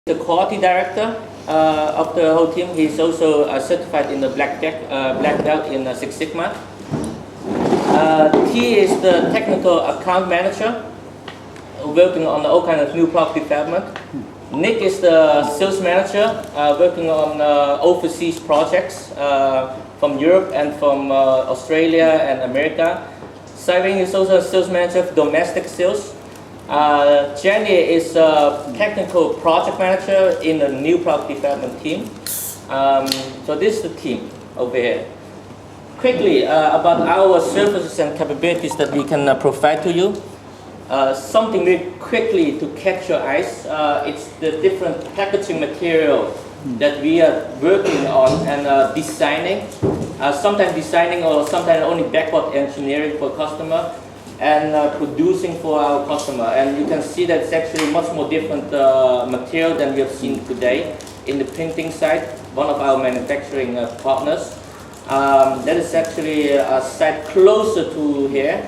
The quality director of the whole team. He's also certified in the black belt in Six Sigma. T is the technical account manager, working on all kinds of new product development. Nick is the sales manager, working on overseas projects from Europe and from Australia and America. Simon is also a sales manager for domestic sales. Jenny is a technical project manager in the new product development team. So this is the team over here. Quickly about our services and capabilities that we can provide to you. Something very quickly to catch your eyes. It's the different packaging material that we are working on and designing. Sometimes designing or sometimes only backward engineering for customer and producing for our customer. And you can see that it's actually much more different material than we have seen today in the printing side, one of our manufacturing partners. That is actually a site closer to here.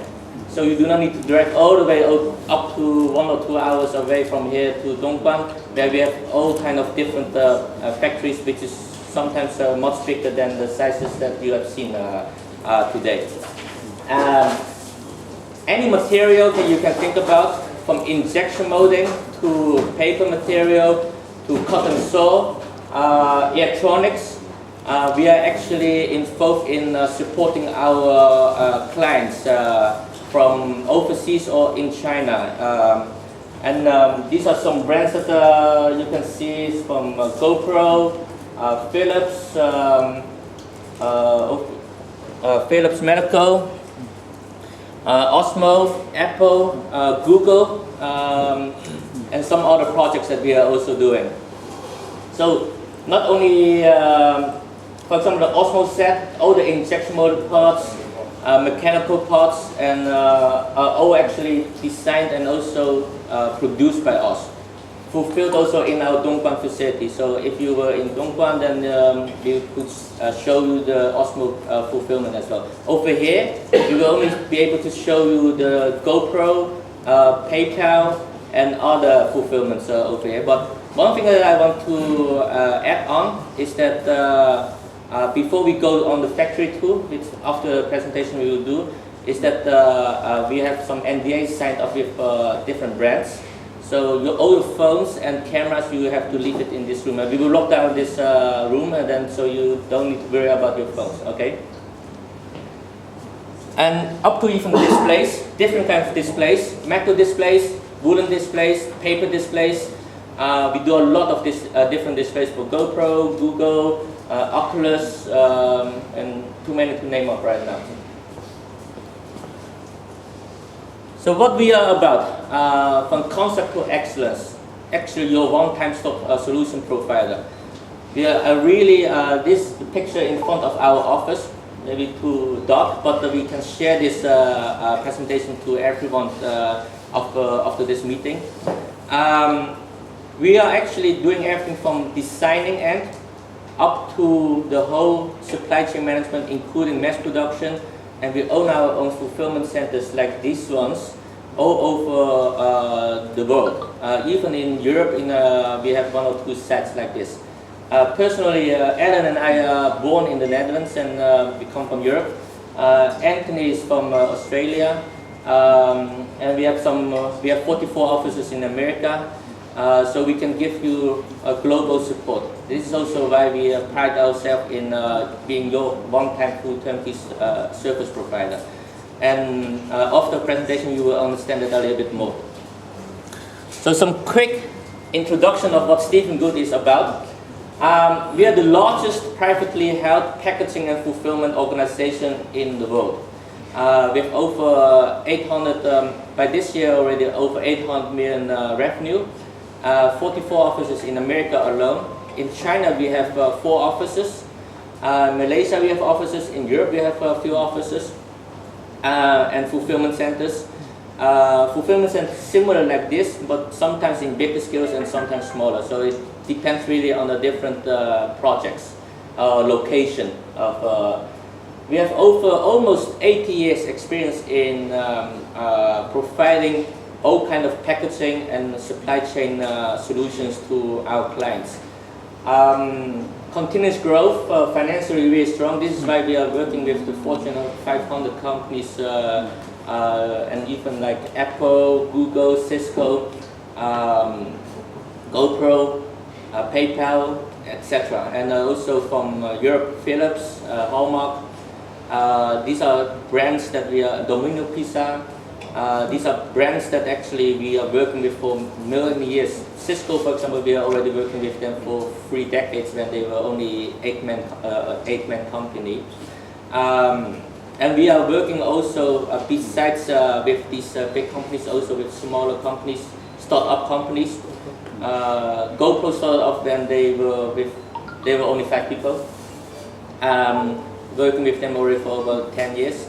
So you do not need to drive all the way up to 1 or 2 hours away from here to Dongguan, where we have all kind of different factories, which is sometimes much bigger than the sizes that you have seen today. Any material that you can think about, from injection molding to paper material to cotton saw, electronics, we are actually involved in supporting our clients from overseas or in China. These are some brands that you can see from GoPro, Philips, Philips Medical, Osmo, Apple, Google, and some other projects that we are also doing. So not only, for example, the Osmo set, all the injection molded parts, mechanical parts, and are all actually designed and also produced by us. Fulfilled also in our Dongguan facility. So if you were in Dongguan, then we could show you the Osmo fulfillment as well. Over here, we will only be able to show you the GoPro, PayPal, and other fulfillments over here. But one thing that I want to add on is that before we go on the factory tour, which after the presentation we will do, is that we have some NDAs signed up with different brands. So all your phones and cameras, you have to leave it in this room. We will lock down this room, and then so you don't need to worry about your phones, okay? And up to even displays, different kinds of displays, metal displays, wooden displays, paper displays. We do a lot of this different displays for GoPro, Google, Oculus, and too many to name up right now. So what we are about, from concept to excellence, actually your one-time stop solution provider. We are really, this is the picture in front of our office, maybe too dark, but we can share this presentation to everyone after this meeting. We are actually doing everything from designing end up to the whole supply chain management, including mass production, and we own our own fulfillment centers like these ones all over the world. Even in Europe, we have 1 or 2 sites like this. Personally, Alan and I are born in the Netherlands and we come from Europe. Anthony is from Australia, and we have 44 offices in America. So we can give you a global support. This is also why we pride ourselves in being your one-time full turnkey service provider. And after the presentation, you will understand it a little bit more. So some quick introduction of what Stephen Gould is about. We are the largest privately held packaging and fulfillment organization in the world. With over 800, by this year already over 800 million revenue. 44 offices in America alone. In China we have 4 offices. Malaysia we have offices. In Europe we have a few offices. And fulfillment centers. Fulfillment centers similar like this, but sometimes in bigger scales and sometimes smaller. So it depends really on the different projects, location. We have over almost 80 years experience in providing all kind of packaging and supply chain solutions to our clients. Continuous growth, financially very strong. This is why we are working with the Fortune 500 companies and even like Apple, Google, Cisco, GoPro, PayPal, etc. And also from Europe, Philips, Hallmark. These are brands that we are, Domino Pizza. These are brands that actually we are working with for million years. Cisco, for example, we are already working with them for 3 decades when they were only eight-man company. And we are working also, besides with these big companies, also with smaller companies, startup companies. GoPro started off when they were only 5 people. Working with them already for about 10 years.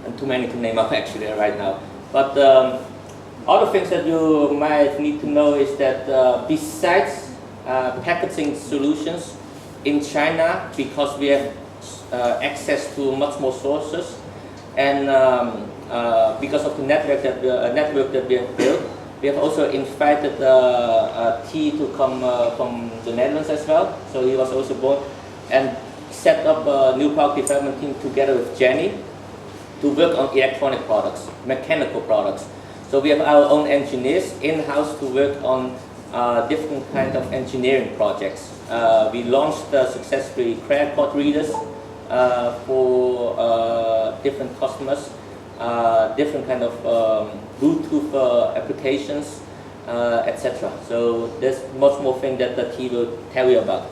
And too many to name up actually right now. But other things that you might need to know is that besides packaging solutions in China, because we have access to much more sources, and because of the network that we have built, we have also invited T to come from the Netherlands as well. So he was also born and set up a new product development team together with Jenny to work on electronic products, mechanical products. So we have our own engineers in-house to work on different kinds of engineering projects. We launched successfully credit card readers for different customers, different kind of Bluetooth applications, etc. So there's much more thing that the team will tell you about.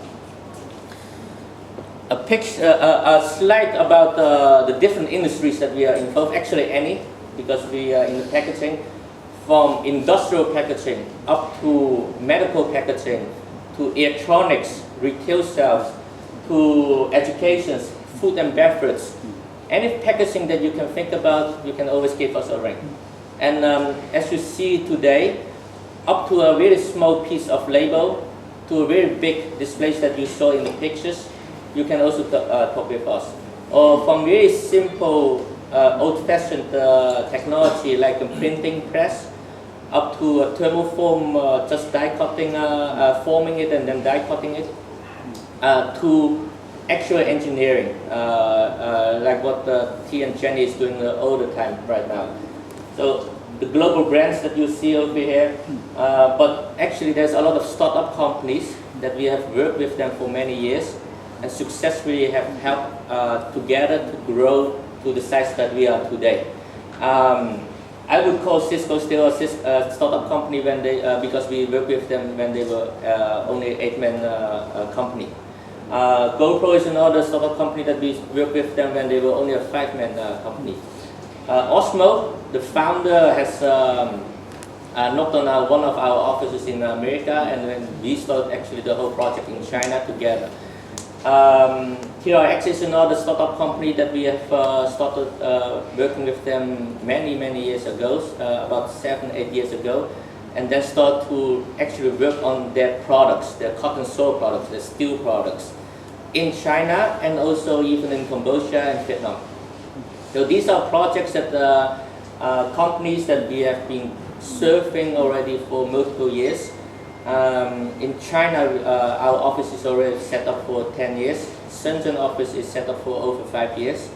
A slide about the different industries that we are involved. Actually, any, because we are in the packaging, from industrial packaging up to medical packaging, to electronics, retail sales, to education, food and beverage. Any packaging that you can think about, you can always give us a ring. And as you see today, up to a really small piece of label, to a very big displays that you saw in the pictures, you can also talk with us. Or from very simple, old-fashioned technology like a printing press, up to a thermoform, just die cutting, forming it and then die cutting it, to actual engineering, like what T and Jenny is doing all the time right now. So the global brands that you see over here, but actually there's a lot of startup companies that we have worked with them for many years and successfully have helped together to grow to the size that we are today. I would call Cisco still a startup company when they, because we worked with them when they were only 8-man company. GoPro is another startup company that we worked with them when they were only a 5-man company. Osmo, the founder, has knocked on one of our offices in America, and then we started actually the whole project in China together. TRX is another startup company that we have started working with them many years ago, about 7-8 years ago, and then start to actually work on their products, their cotton soil products, their steel products in China and also even in Cambodia and Vietnam. So these are projects that companies that we have been serving already for multiple years. In China, our office is already set up for 10 years. Shenzhen office is set up for over 5 years.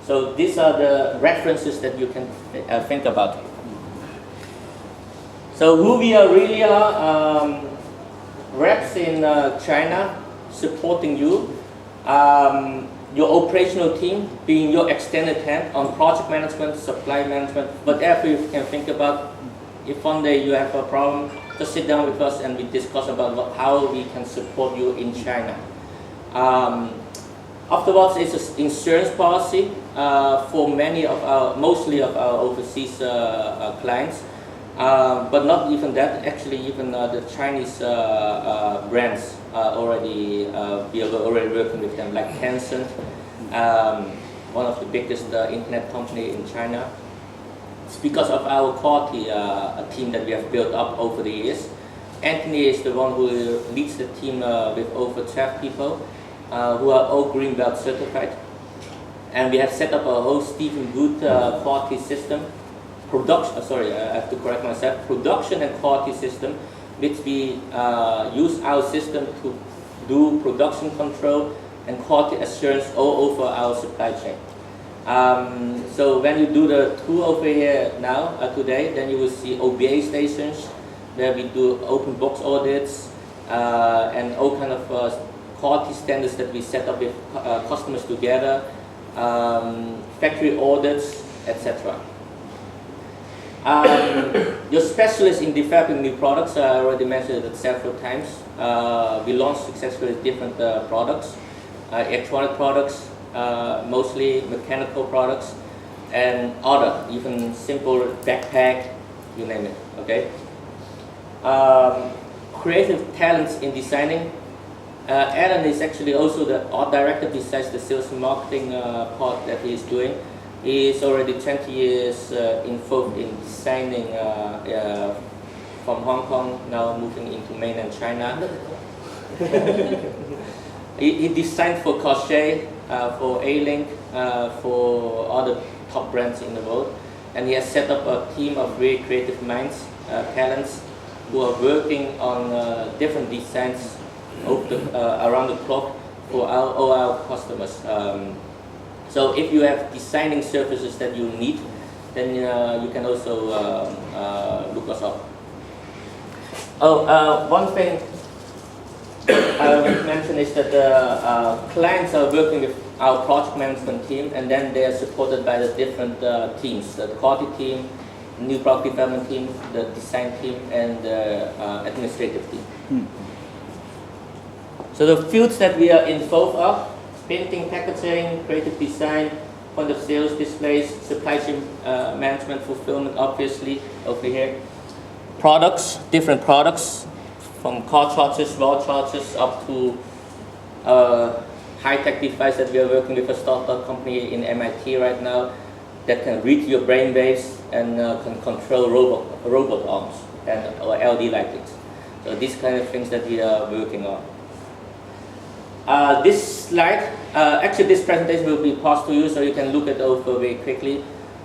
So these are the references that you can think about. So who we are really are, reps in China supporting you. Your operational team being your extended hand on project management, supply management, whatever you can think about. If one day you have a problem, just sit down with us and we discuss about how we can support you in China. Afterwards, it's an insurance policy for mostly of our overseas clients. But not even that, actually even the Chinese brands already, we are already working with them, like Tencent, one of the biggest internet company in China. It's because of our quality team that we have built up over the years. Anthony is the one who leads the team with over 12 people who are all green belt certified. And we have set up a whole Stephen Good quality system, I have to correct myself, production and quality system, which we use our system to do production control and quality assurance all over our supply chain. So when you do the tour over here now, today, then you will see OBA stations where we do open box audits and all kind of quality standards that we set up with customers together, factory audits, etc. Your specialist in developing new products, I already mentioned it several times. We launched successfully different products, electronic products, mostly mechanical products, and other, even simple backpack, you name it, okay? Creative talents in designing. Alan is actually also the art director besides the sales and marketing part that he is doing. He is already 20 years involved in designing from Hong Kong, now moving into mainland China. He designed for Crochet, for A-Link, for other top brands in the world. And he has set up a team of very creative minds, talents, who are working on different designs over around the clock for all our customers. So if you have designing services that you need, then you can also look us up. One thing I want to mention is that clients are working with our project management team, and then they are supported by the different teams, the quality team, new product development team, the design team, and the administrative team. So the fields that we are involved are printing, packaging, creative design, point of sales, displays, supply chain management, fulfillment, obviously, over here. Products, different products, from car chargers, wall chargers, up to high-tech device that we are working with a startup company in MIT right now that can read your brain waves and can control robot arms and or LED lightings. So these kind of things that we are working on. This slide, actually this presentation will be passed to you, so you can look it over very quickly.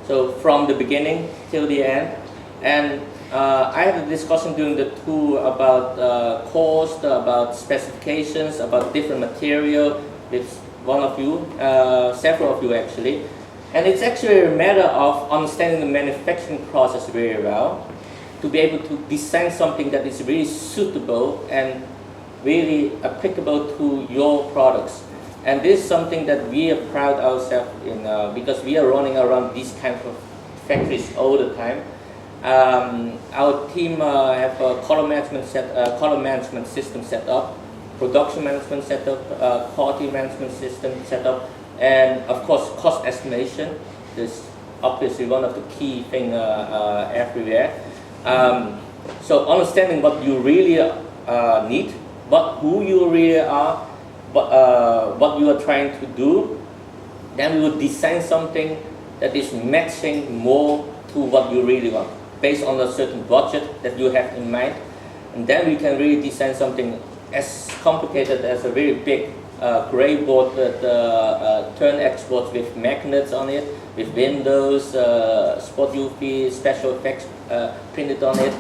So from the beginning till the end. And I had a discussion during the tour about cost, about specifications, about different material with one of you, several of you actually. And it's actually a matter of understanding the manufacturing process very well to be able to design something that is really suitable and really applicable to your products. And this is something that we are proud ourselves in because we are running around these kinds of factories all the time. Our team have a color management system set up, production management set up, quality management system set up, and of course cost estimation is obviously one of the key things everywhere. So understanding what you really need, who you really are, what you are trying to do, then we will design something that is matching more to what you really want, based on a certain budget that you have in mind. And then we can really design something as complicated as a very big gray board that turn exports with magnets on it, with windows, spot UV, special effects printed on it,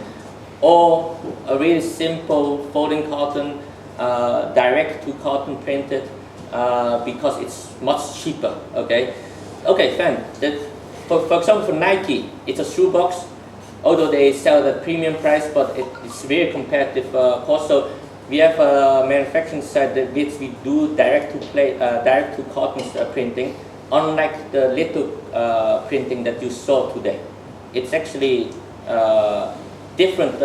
or a really simple folding carton, direct to carton printed, because it's much cheaper. Okay, fine. For example, for Nike, it's a shoebox. Although they sell at a premium price, but it's very competitive cost. So we have a manufacturing site that which we do direct to carton printing, unlike the little printing that you saw today. It's actually different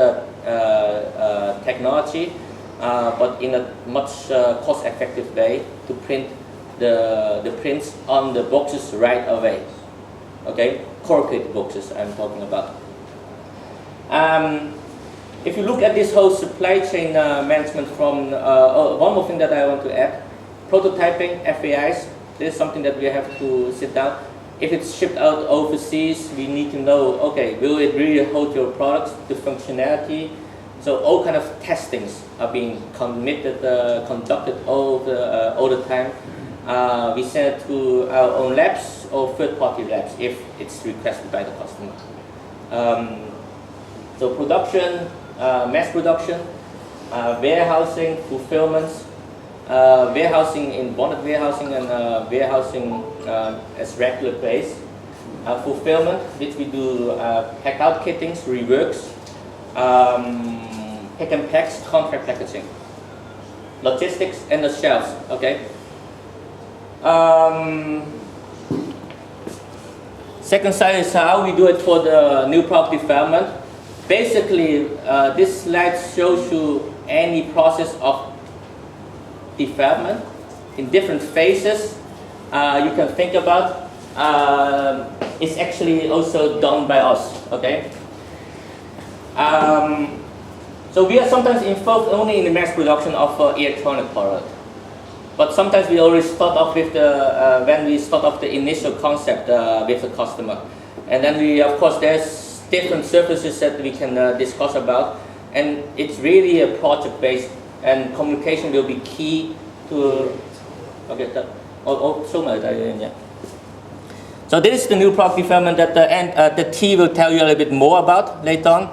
technology, but in a much cost-effective way to print the prints on the boxes right away. Okay, corrugated boxes I'm talking about. If you look at this whole supply chain management from, one more thing that I want to add, prototyping, FAIs, this is something that we have to sit down. If it's shipped out overseas, we need to know, okay, will it really hold your products, the functionality? So all kind of testings are being conducted all the time. we send it to our own labs or third-party labs if it's requested by the customer. So production, mass production, warehousing, fulfillment, warehousing in bonded warehousing and warehousing as regular place. Fulfillment, which we do pack out kittings, reworks, pick and packs, contract packaging. Logistics and the shelves, okay? Second side is how we do it for the new product development. Basically, this slide shows you any process of development in different phases you can think about. It's actually also done by us, okay? So we are sometimes involved only in the mass production of electronic product. But sometimes we already start off with the, when we start off the initial concept with the customer. And then we, of course, there's different services that we can discuss about. And it's really a project-based, and communication will be key to, okay, yeah. So this is the new product development that the T will tell you a little bit more about later on.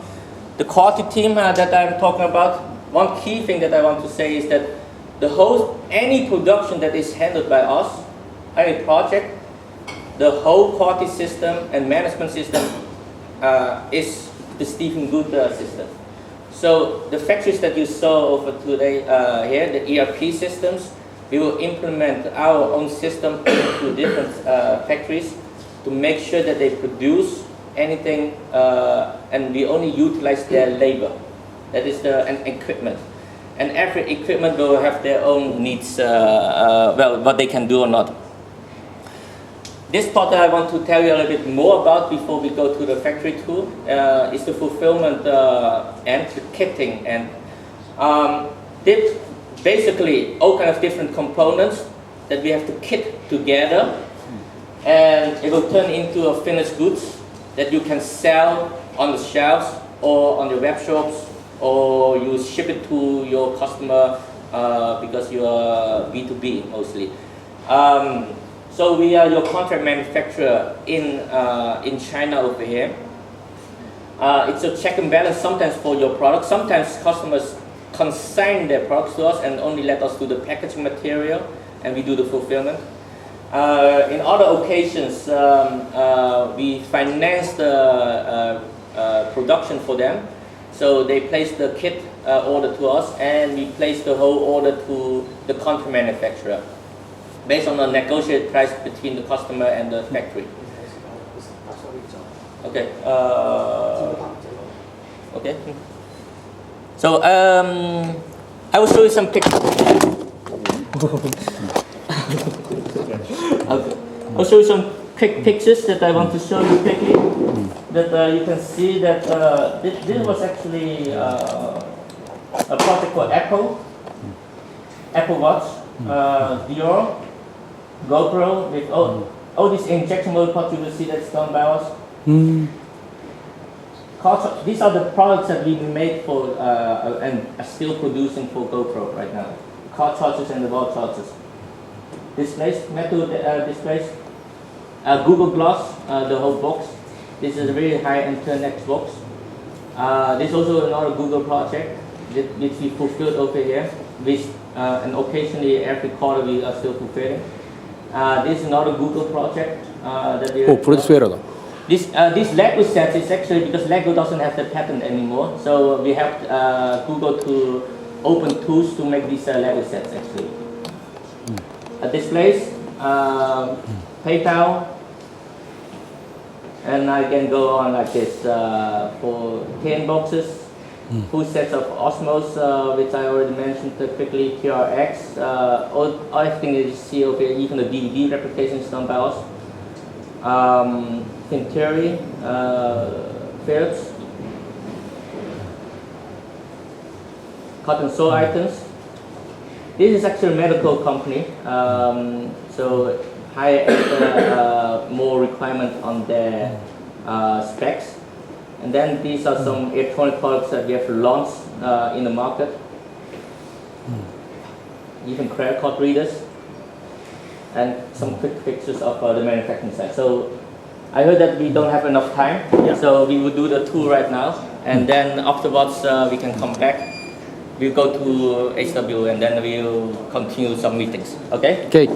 The quality team that I'm talking about, one key thing that I want to say is that any production that is handled by us, any project, the whole quality system and management system is the Stephen Gould system. So the factories that you saw over today here, the ERP systems, we will implement our own system to different factories to make sure that they produce anything and we only utilize their labor. That is the equipment. And every equipment will have their own needs, well, what they can do or not. This part that I want to tell you a little bit more about before we go to the factory tour is the fulfillment and the kitting. And basically all kind of different components that we have to kit together, and it will turn into a finished goods that you can sell on the shelves or on your web shops, or you ship it to your customer because you are B2B mostly. So we are your contract manufacturer in China over here. It's a check and balance sometimes for your product. Sometimes customers consign their products to us and only let us do the packaging material, and we do the fulfillment. In other occasions, we finance the production for them. So they place the kit order to us, and we place the whole order to the contract manufacturer based on a negotiated price between the customer and the factory. Okay. Okay. So I will show you some pictures. I'll show you some quick pictures that I want to show you quickly. That you can see that this was actually a project for Apple Watch, Dior, GoPro, with all these injection molded parts. You will see that's done by us. These are the products that we made for and are still producing for GoPro right now. Car chargers and the wall chargers. Displays, metal displays. Google Glass, the whole box. This is a very high-end Turnex box. This is also another Google project which we fulfilled over here. And occasionally every quarter we are still fulfilling. This is another Google project that we are. This Lego set is actually because Lego doesn't have the patent anymore, so we helped Google to open tools to make these Lego sets actually. Displays, PayPal, and I can go on like this for 10 boxes. Full sets of Osmos, which I already mentioned quickly, TRX, everything that you see over here, even the DVD replication is done by us. Pinteri, Philips, cotton sew items. This is actually a medical company, so high more requirement on their specs. And then these are some electronic products that we have launched in the market. Even credit card readers. and some quick pictures of the manufacturing site. So I heard that we don't have enough time, so we will do the tour right now, and then afterwards we can come back. We'll go to HW and then we'll continue some meetings. Okay? Okay.